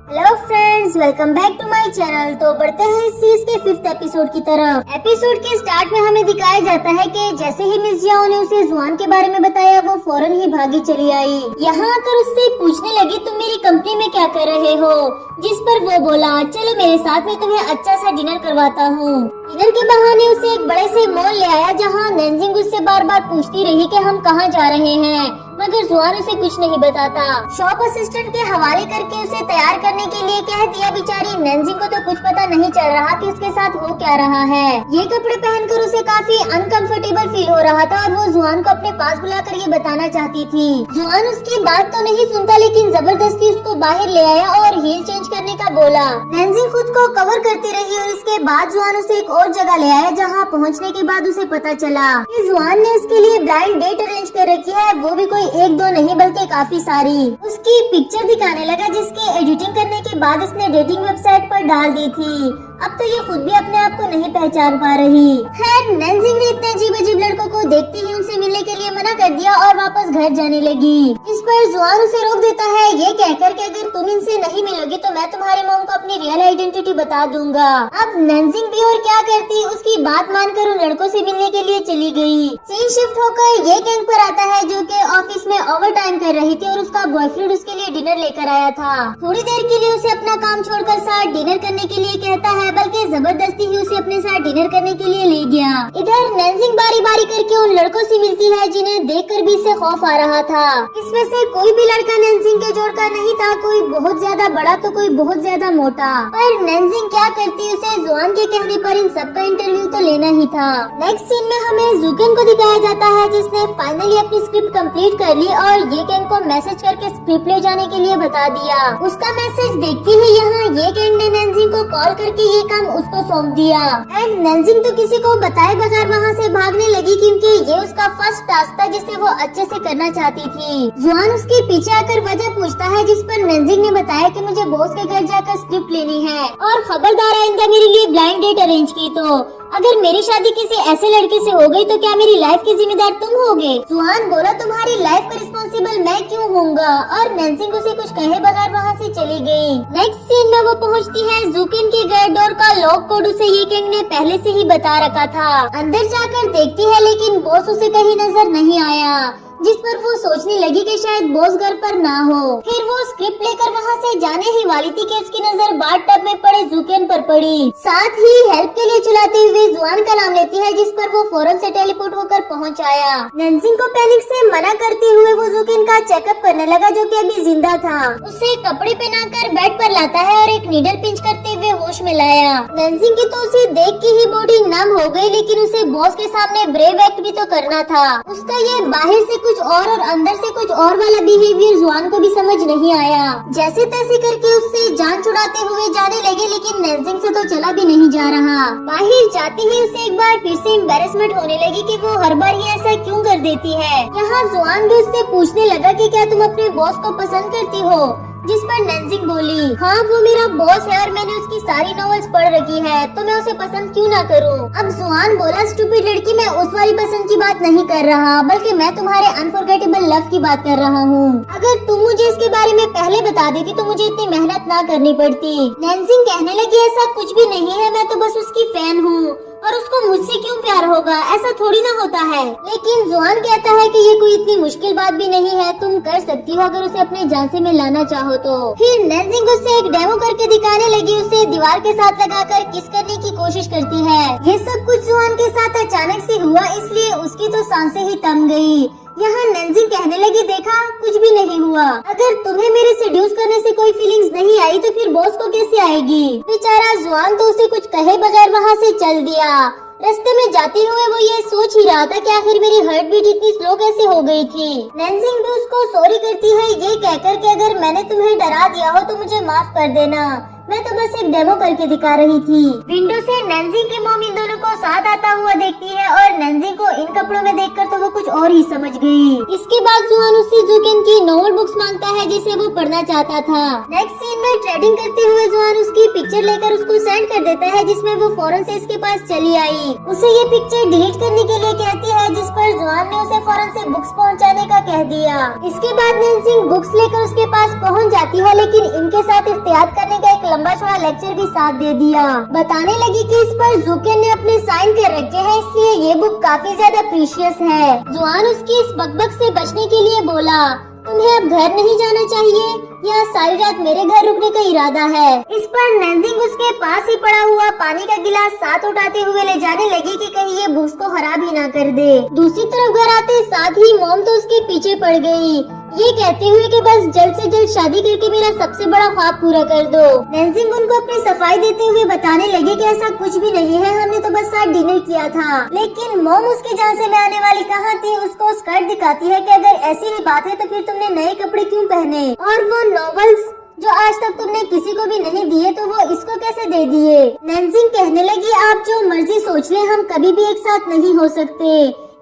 Hello friends, welcome back to my channel. तो बढ़ते हैं इस सीरीज के 5th एपिसोड की तरफ। एपिसोड के स्टार्ट में हमें दिखाया जाता है कि जैसे ही मिस जियाओ ने उसे जुआन के बारे में बताया, वो फौरन ही भागी चली आई। यहाँ आकर उससे पूछने लगी, तुम मेरी कंपनी में क्या कर रहे हो? जिस पर वो बोला, चलो मेरे साथ में तुम्हें अच्छा सा डिनर करवाता हूँ। डिनर के बहाने उसे एक बड़े से मॉल ले आया, जहाँ नैनजिंग उससे बार बार पूछती रही कि हम कहाँ जा रहे हैं, मगर जुआन उसे कुछ नहीं बताता। शॉप असिस्टेंट के हवाले करके उसे तैयार करने के लिए कह दिया। बेचारी नैनजिंग को तो कुछ पता नहीं चल रहा कि उसके साथ हो क्या रहा है। ये कपड़े पहनकर उसे काफी अनकंफर्टेबल फील हो रहा था और वो जुआन को अपने पास बुलाकर ये बताना चाहती थी। जुआन उसकी बात तो नहीं सुनता, लेकिन जबरदस्ती उसको बाहर ले आया और हील चेंज करने का बोला। नैनजिंग खुद को कवर करती रही और इसके बाद जुआन उसे एक और जगह ले आया, जहाँ पहुँचने के बाद उसे पता चला कि जुआन ने उसके लिए ब्लाइंड डेट अरेंज कर रखी है। वो भी कोई एक दो नहीं बल्कि काफी सारी। उसकी पिक्चर दिखाने लगा, जिसकी एडिटिंग करने के बाद इसने डेटिंग वेबसाइट पर डाल दी थी। अब तो ये खुद भी अपने आप को नहीं पहचान पा रही है। नैनजिंग ने इतने अजीब अजीब लड़कों को देखते ही उनसे मिलने के लिए मना कर दिया और वापस घर जाने लगी। इस पर जुआन उसे रोक देता है, ये कहकर कि अगर तुम इनसे नहीं मिलोगी तो मैं तुम्हारे मॉम को अपनी रियल आइडेंटिटी बता दूंगा। अब नैनजिंग भी और क्या करती, उसकी बात मानकर उन लड़कों से मिलने के लिए चली गई। सीन शिफ्ट होकर ये गैंग पर आता है, जो कि ऑफिस में ओवर टाइम कर रही थी और उसका बॉयफ्रेंड उसके लिए डिनर लेकर आया था। थोड़ी देर के लिए उसे अपना काम छोड़कर साथ डिनर करने के लिए कहता है, बल्कि जबरदस्ती ही उसे अपने साथ डिनर करने के लिए ले गया। इधर नैनजिंग बारी बारी करके उन लड़कों से मिलती है, जिन्हें देखकर भी इसे खौफ आ रहा था। इसमें से कोई भी लड़का नैनजिंग के जोड़ का नहीं था, कोई बहुत ज्यादा बड़ा तो कोई बहुत ज्यादा मोटा। पर नैनजिंग क्या करती, उसे जुआन के कहने पर इन सबका इंटरव्यू तो लेना ही था। नेक्स्ट सीन में हमें जुकेन को दिखाया जाता है, जिसने फाइनली अपनी स्क्रिप्ट कंप्लीट कर ली और ये गैंग को मैसेज करके स्क्रिप्ट ले जाने के लिए बता दिया। उसका मैसेज देखते ही यहाँ ये गैंग ने नैनजिंग को कॉल करके ये काम उसको सौंप दिया। एंड नैनजिंग तो किसी को बताए बगैर वहाँ से भागने लगी, क्योंकि ये उसका फर्स्ट टास्क था जिसे वो अच्छे से करना चाहती थी। जुआन उसके पीछे आकर वजह पूछता है, जिस पर नैनजिंग ने बताया कि मुझे बॉस के घर जाकर स्क्रिप्ट लेनी है और खबरदार आइंदा मेरे लिए ब्लाइंड डेट अरेंज की तो अगर मेरी शादी किसी ऐसे लड़के से हो गई तो क्या मेरी लाइफ की जिम्मेदार तुम होगे? जुआन बोला, तुम्हारी लाइफ का रिस्पॉन्सिबल मैं क्यों होऊंगा? और नैनजिंग उसे कुछ कहे बगैर वहाँ से चली गई। नेक्स्ट सीन में वो पहुँचती है जुकेन के घर। डोर का लॉक कोड उसे ये गैंग ने पहले से ही बता रखा था। अंदर जाकर देखती है, लेकिन बॉस उसे कहीं नजर नहीं आया, जिस पर वो सोचने लगी कि शायद बॉस घर पर ना हो। फिर वो स्क्रिप्ट लेकर वहाँ से जाने ही वाली थी कि उसकी नजर बाथटब में पड़े जुकेन पर पड़ी। साथ ही हेल्प के लिए चिल्लाते हुए जुआन का नाम लेती है, जिस पर वो फौरन से टेलीपोर्ट होकर पहुँच आया। नैनजिंग को पैनिक से मना करते हुए वो जुकेन का चेकअप करने लगा, जो कि अभी जिंदा था। उसे कपड़े पहनाकर बेड पर लाता है और एक नीडल पिंच करते हुए होश में लाया। नैनजिंग की तो उसे देख के ही बॉडी नम हो गई, लेकिन उसे बॉस के सामने ब्रेव एक्ट भी तो करना था। उसका ये बाहर से कुछ और अंदर से कुछ और वाला बिहेवियर जुआन को भी समझ नहीं आया। जैसे तैसे करके उससे जान छुड़ाते हुए जाने लगे, लेकिन नैनजिंग से तो चला भी नहीं जा रहा। बाहर जाते ही उसे एक बार फिर से एम्बैरेसमेंट होने लगी कि वो हर बार ही ऐसा क्यों कर देती है। यहाँ जुआन भी उससे पूछने लगा कि क्या तुम अपने बॉस को पसंद करती हो, जिस पर नैनजिंग बोली, हाँ वो मेरा बॉस है और मैंने उसकी सारी नॉवेल्स पढ़ रखी है, तो मैं उसे पसंद क्यों ना करूँ? अब जुआन बोला, स्टूपिड लड़की, मैं उस वाली पसंद की बात नहीं कर रहा, बल्कि मैं तुम्हारे अनफॉरगेटेबल लव की बात कर रहा हूँ। अगर तुम मुझे इसके बारे में पहले बता देती तो मुझे इतनी मेहनत ना करनी पड़ती। नैनजिंग कहने लगी, ऐसा कुछ भी नहीं है, मैं तो बस उसकी फैन हूँ और उसको मुझसे क्यों प्यार होगा, ऐसा थोड़ी ना होता है। लेकिन जुआन कहता है कि ये कोई इतनी मुश्किल बात भी नहीं है, तुम कर सकती हो अगर उसे अपने झांसे में लाना चाहो तो। फिर नैनजिंग उससे एक डेमो करके दिखाने लगी, उसे दीवार के साथ लगाकर किस करने की कोशिश करती है। ये सब कुछ जुआन के साथ अचानक से हुआ, इसलिए उसकी तो सांसें ही थम गई। यहाँ नैनजिंग कहने लगी, देखा कुछ भी नहीं हुआ, अगर तुम्हें मेरे सेड्यूस करने से कोई फीलिंग्स नहीं आई तो फिर बॉस को कैसे आएगी? बेचारा जुआन तो उसे कुछ कहे बगैर वहाँ से चल दिया। रास्ते में जाते हुए वो ये सोच ही रहा था कि आखिर मेरी हार्ट बीट इतनी स्लो कैसे हो गई थी। नैनजिंग भी उसको सॉरी करती है, ये कहकर कि अगर मैंने तुम्हें डरा दिया हो तो मुझे माफ कर देना, मैं तो बस एक डेमो करके दिखा रही थी। विंडो से नैन्जिंग की मॉम इन दोनों को साथ आता हुआ देखती है और नैन्जिंग को इन कपड़ों में देखकर तो वो कुछ और ही समझ गई। इसके बाद जुआन उससे जुकेन की नोवेल बुक्स मांगता है जिसे वो पढ़ना चाहता था। नेक्स्ट सीन में ट्रेडिंग करते हुए जुआन उसकी पिक्चर लेकर उसको सेंड कर देता है जिसमें वो फौरन से इसके पास चली आई। उसे ये पिक्चर डिलीट करने के लिए कहती है जिस पर जुआन ने उसे फौरन से बुक्स पहुंचाने का कह दिया। इसके बाद नैन्जिंग बुक्स लेकर उसके पास पहुंच जाती है लेकिन इनके साथ इख्तियार करने का एक लंबा चौड़ा लेक्चर भी साथ दे दिया। बताने लगी कि इस पर जुकेन ने अपने साइन कर रखे हैं इसलिए ये बुक काफी ज्यादा प्रीशियस है। जुआन उसकी इस बकबक से बचने के लिए बोला, तुम्हें अब घर नहीं जाना चाहिए या सारी रात मेरे घर रुकने का इरादा है। इस पर नैन्जिंग उसके पास ही पड़ा हुआ पानी का गिलास साथ उठाते हुए ले जाने लगी कि कहीं ये बुक्स को खराब ही ना कर दे। दूसरी तरफ घर आते साथ ही मॉम तो उसके पीछे पड़ गई, ये कहते हुए कि बस जल्द से जल्द शादी करके मेरा सबसे बड़ा ख्वाब पूरा कर दो। नैन्जिंग उनको अपनी सफाई देते हुए बताने लगे कि ऐसा कुछ भी नहीं है, हमने तो बस साथ डिनर किया था। लेकिन मॉम उसके झांसे में आने वाली कहाँ थी, उसको स्कर्ट दिखाती है कि अगर ऐसी ही बात है तो फिर तुमने नए कपड़े क्यों पहने, और वो नॉवेल्स जो आज तक तुमने किसी को भी नहीं दिए तो वो इसको कैसे दे दिए। नैन्जिंग कहने लगी, आप जो मर्जी सोच ले, हम कभी भी एक साथ नहीं हो सकते।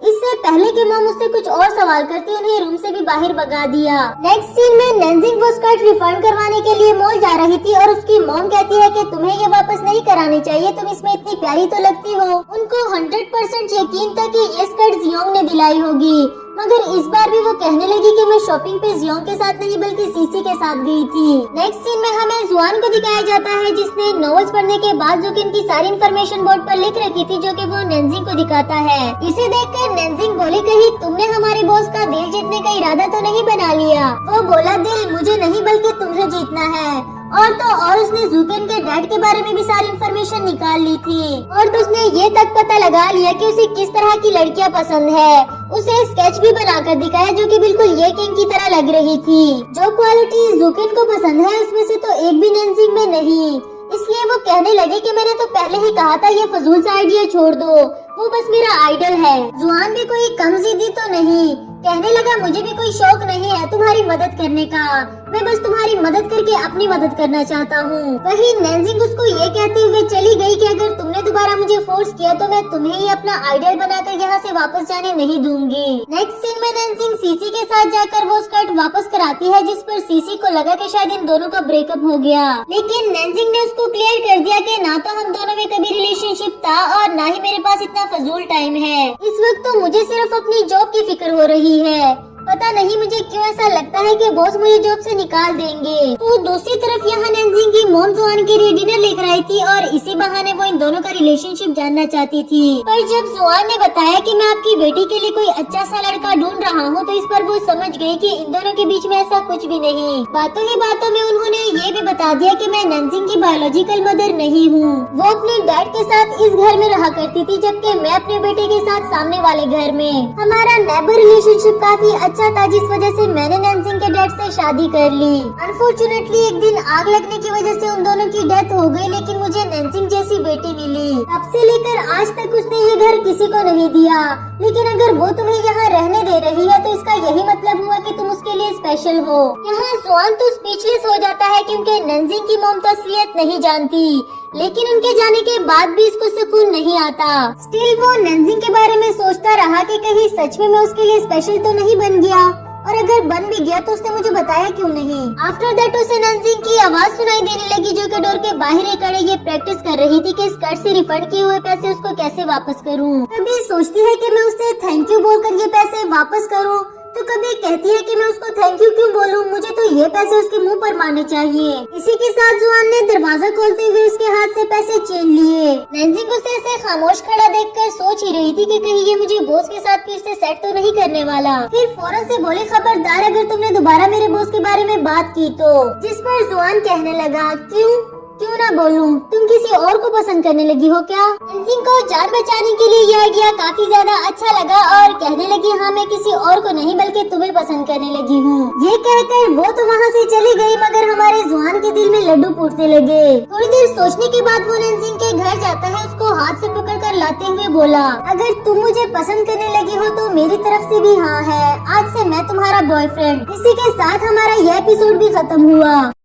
इससे पहले कि मॉम उससे कुछ और सवाल करती उन्हें रूम से भी बाहर भगा दिया। नेक्स्ट सीन में नैन्जिंग वो स्कर्ट रिफंड करवाने के लिए मॉल जा रही थी और उसकी मॉम कहती है कि तुम्हें ये वापस नहीं करानी चाहिए, तुम इसमें इतनी प्यारी तो लगती हो। उनको 100% यकीन था कि ये स्कर्ट जियोंग ने दिलाई होगी, मगर इस बार भी वो कहने लगी कि मैं शॉपिंग पे जियोंग के साथ नहीं बल्कि सीसी के साथ गई थी। नेक्स्ट सीन में हमें जुआन को दिखाया जाता है जिसने नॉवेल्स पढ़ने के बाद जो कि इनकी सारी इन्फॉर्मेशन बोर्ड पर लिख रखी थी जो कि वो नैन्जिंग को दिखाता है। इसे देखकर नैन्जिंग बोली, कहीं तुमने हमारे बॉस का दिल जीतने का इरादा तो नहीं बना लिया। वो बोला, दिल मुझे नहीं बल्कि तुम्हें जीतना है। और तो और उसने जुकेन के डैड के बारे में भी सारी इन्फॉर्मेशन निकाल ली थी और तो उसने ये तक पता लगा लिया कि उसे किस तरह की लड़कियां पसंद है। उसे स्केच भी बनाकर दिखाया जो कि बिल्कुल ये किंग की तरह लग रही थी। जो क्वालिटी जुकेन को पसंद है उसमें से तो एक भी नैन्जिंग में नहीं, इसलिए वो कहने लगे कि मैंने तो पहले ही कहा था ये फजूल सा आइडिया छोड़ दो, वो बस मेरा आइडल है। जुआन भी कोई कम जिद्दी तो नहीं, कहने लगा मुझे भी कोई शौक नहीं है तुम्हारी मदद करने का, मैं बस तुम्हारी मदद करके अपनी मदद करना चाहता हूँ। वहीं नैन्जिंग उसको ये कहते हुए चली गई कि अगर तुमने दोबारा मुझे फोर्स किया तो मैं तुम्हें ही अपना आइडल बनाकर यहाँ से वापस जाने नहीं दूंगी। नेक्स्ट सीन में नैन्जिंग सीसी के साथ जाकर वो स्कर्ट वापस कराती है जिस पर सीसी को लगा कि शायद इन दोनों का ब्रेकअप हो गया, लेकिन नैन्जिंग ने उसको क्लियर कर दिया कि ना तो हम दोनों में कभी रिलेशनशिप था और ना ही मेरे पास इतना फजूल टाइम है। इस वक्त तो मुझे सिर्फ अपनी जॉब की फिक्र हो रही है, पता नहीं मुझे क्यों ऐसा लगता है कि बॉस मुझे जॉब से निकाल देंगे। तो दूसरी तरफ यहाँ नैन्जिंग की मॉम जुआन के लिए डिनर लेकर आई थी और इसी बहाने वो इन दोनों का रिलेशनशिप जानना चाहती थी। पर जब जुआन ने बताया कि मैं आपकी बेटी के लिए कोई अच्छा सा लड़का ढूंढ रहा हूँ तो इस पर वो समझ गई कि इन दोनों के बीच में ऐसा कुछ भी नहीं। बातों ही बातों में उन्होंने ये भी बता दिया कि मैं नैन्जिंग की बायोलॉजिकल मदर नहीं हूँ, वो अपने डैड के साथ इस घर में रहा करती थी जबकि मैं अपने बेटे के साथ सामने वाले घर में। हमारा नेबर रिलेशनशिप काफी अच्छा था जिस वजह से मैंने नैन्जिंग के डैड से शादी कर ली। अनफॉर्चुनेटली एक दिन आग लगने की वजह से उन दोनों की डेथ हो गई, लेकिन मुझे नैन्जिंग जैसी बेटी मिली। तब से लेकर आज तक उसने ये घर किसी को नहीं दिया, लेकिन अगर वो तुम्हें यहाँ रहने दे रही है तो इसका यही मतलब हुआ कि तुम उसके लिए स्पेशल हो। यहाँ जुआन तो स्पीचलेस हो जाता है क्योंकि नैन्जिंग की मॉम तो असलियत नहीं जानती, लेकिन उनके जाने के बाद भी इसको सुकून नहीं आता। स्टिल वो नैन्जिंग के बारे में सोचता रहा कि कहीं सच में मैं उसके लिए स्पेशल तो नहीं बन गया, और अगर बन भी गया तो उसने मुझे बताया क्यों नहीं। आफ्टर दैट उसे नैन्जिंग की आवाज सुनाई देने लगी जो कि डोर के बाहर एक खड़े ये प्रैक्टिस कर रही थी कि स्कर्ट से रिफंड किए हुए पैसे उसको कैसे वापस करूं। कभी सोचती है कि मैं उसे थैंक यू बोलकर ये पैसे वापस करूं, तो कभी कहती है कि मैं उसको थैंक यू क्यों बोलूं, मुझे तो ये पैसे उसके मुंह पर मारने चाहिए। इसी के साथ जुआन ने दरवाजा खोलते हुए उसके हाथ से पैसे छीन लिए। नैन्जिंग उसे ऐसे खामोश खड़ा देखकर सोच ही रही थी कि कहीं ये मुझे बॉस के साथ फिर से सेट तो नहीं करने वाला। फिर फौरन से बोले, खबरदार अगर तुमने दोबारा मेरे बॉस के बारे में बात की तो। जिस पर जुआन कहने लगा, क्यों ना बोलूं, तुम किसी और को पसंद करने लगी हो क्या। नैन्जिंग को जान बचाने के लिए ये आइडिया काफी ज्यादा अच्छा लगा और कहने लगी, हाँ मैं किसी और को नहीं बल्कि तुम्हें पसंद करने लगी हूँ। ये कहकर वो तो वहाँ से चली गई, मगर हमारे जुआन के दिल में लड्डू फूटने लगे। थोड़ी देर सोचने के बाद वो नैन्जिंग के घर जाता है, उसको हाथ से पकड़कर लाते हुए बोला, अगर तुम मुझे पसंद करने लगी हो तो मेरी तरफ से भी हाँ है, आज से मैं तुम्हारा बॉयफ्रेंड। इसी के साथ हमारा यह एपिसोड भी खत्म हुआ।